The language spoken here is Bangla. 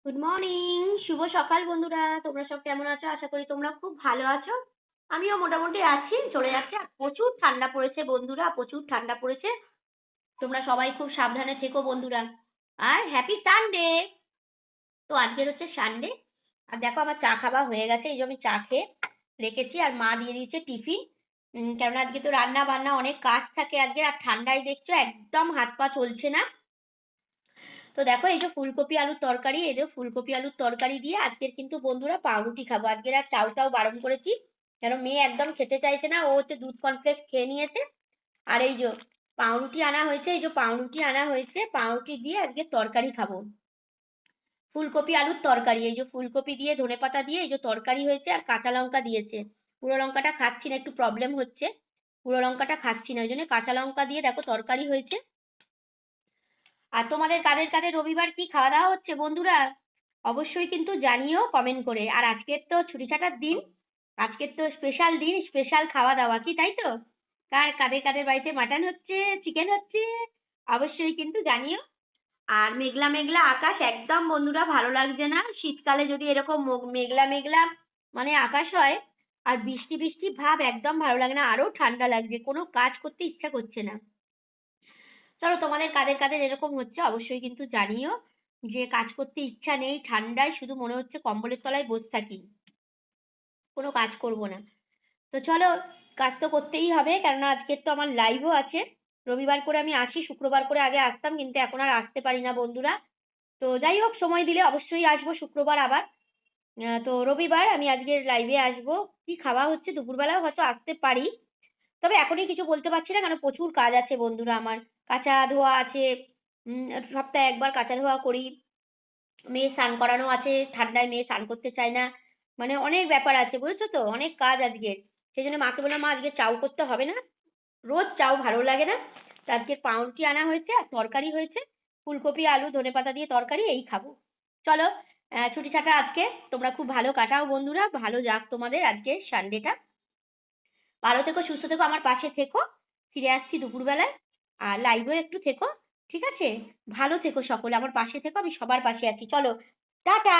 গুড মর্নিং, শুভ সকাল বন্ধুরা। তোমরা সব কেমন আছো? আশা করি তোমরা খুব ভালো আছো। আমিও মোটামুটি আছি, চলে যাচ্ছে। আর প্রচুর ঠান্ডা পড়েছে বন্ধুরা, প্রচুর ঠান্ডা পড়েছে। তোমরা সবাই খুব সাবধানে থেকো বন্ধুরা। আর হ্যাপি সানডে। তো আজকের হচ্ছে সানডে। আর দেখো আমার চা খাওয়া হয়ে গেছে, এই যে আমি চা খেয়ে রেখেছি। আর মা দিয়ে দিয়েছে টিফিন। কেননা আজকে তো রান্না বান্না অনেক কাজ থাকে আজকে, আর ঠান্ডায় দেখছো একদম হাত পা চলছে না। তো দেখো এই যে ফুলকপি আলুর তরকারি, এই যে ফুলকপি আলুর তরকারি দিয়ে আজকের কিন্তু বন্ধুরা পাউরুটি খাবো। আজকের আর চাউটাও বারণ করেছি, কেন মেয়ে একদম খেতে চাইছে না। ও হচ্ছে দুধ কর্নফ্লেক্স খেয়ে নিয়েছে। আর এই যে পাউরুটি আনা হয়েছে, এই যে পাউরুটি আনা হয়েছে, পাউরুটি দিয়ে আজকে তরকারি খাবো। ফুলকপি আলুর তরকারি, এই যে ফুলকপি দিয়ে ধনেপাতা দিয়ে এই যে তরকারি হয়েছে, আর কাঁচা লঙ্কা দিয়েছে। পুরো লঙ্কাটা খাচ্ছি না, একটু প্রবলেম হচ্ছে। পুরো লঙ্কাটা খাচ্ছি না, ওই জন্য কাঁচা লঙ্কা দিয়ে দেখো তরকারি হয়েছে। আর তোমাদের কাদের কাদের রবিবার কি খাওয়া দাওয়া হচ্ছে বন্ধুরা? অবশ্যই কিন্তু জানিও কমেন্ট করে। আর আজকের তো ছুটি ছাটার দিন, আজকের তো স্পেশাল দিন, স্পেশাল খাওয়া দাওয়া, কি তাই তো? কাদের কাদের বাড়িতে মাটন হচ্ছে, চিকেন হচ্ছে, অবশ্যই কিন্তু জানিও। আর মেঘলা মেঘলা আকাশ, একদম বন্ধুরা ভালো লাগছে না। শীতকালে যদি এরকম মেঘলা মেঘলা মানে আকাশ হয়, আর বৃষ্টি বৃষ্টি ভাব, একদম ভালো লাগে না, আরো ঠান্ডা লাগছে, কোনো কাজ করতে ইচ্ছা করছে না। চলো তোমাদের কাদের কাদের এরকম হচ্ছে অবশ্যই কিন্তু জানিও। যে কাজ করতে ইচ্ছা নেই, ঠান্ডায় শুধু মনে হচ্ছে কম্বলের তলায় বসে থাকি, কোনো কাজ করব না। তো চলো, কাজ তো করতেই হবে, কেননা আজকের তো আমার লাইভও আছে। রবিবার করে আমি আসি, শুক্রবার করে আগে আসতাম, কিন্তু এখন আর আসতে পারি না বন্ধুরা। তো যাই হোক, সময় দিলে অবশ্যই আসবো শুক্রবার আবার। তো রবিবার আমি আজকের লাইভে আসবো। কি খাওয়া হচ্ছে দুপুরবেলাও হয়তো আসতে পারি, তবে এখনই কিছু বলতে পারছি না, কারণ প্রচুর কাজ আছে বন্ধুরা আমার। কাঁচা ধোয়া আছে, সপ্তাহে একবার কাঁচা ধোয়া করি। মেয়ে স্নান করানো আছে, ঠান্ডায় মেয়ে স্নান করতে চায় না। মানে অনেক ব্যাপার আছে, বুঝেছো তো, অনেক কাজ আজকে। সেই জন্য মাকে বললাম, মা আজকে চাউ করতে হবে না, রোজ চাউ ভালো লাগে না। তো আজকে পাউরুটি আনা হয়েছে, আর তরকারি হয়েছে, ফুলকপি আলু ধনেপাতা দিয়ে তরকারি, এই খাবো। চলো, ছুটি ছাটা আজকে তোমরা খুব ভালো কাটাও বন্ধুরা, ভালো যাক তোমাদের আজকে সানডেটা। ভালো থেকো, সুস্থ থেকো, আমার পাশে থেকো। ফিরে আসছি দুপুরবেলায়। আর লাইভেও একটু থেকো, ঠিক আছে? ভালো থেকো সকলে, আমার পাশে থেকো, আমি সবার পাশে আছি। চলো, টাটা।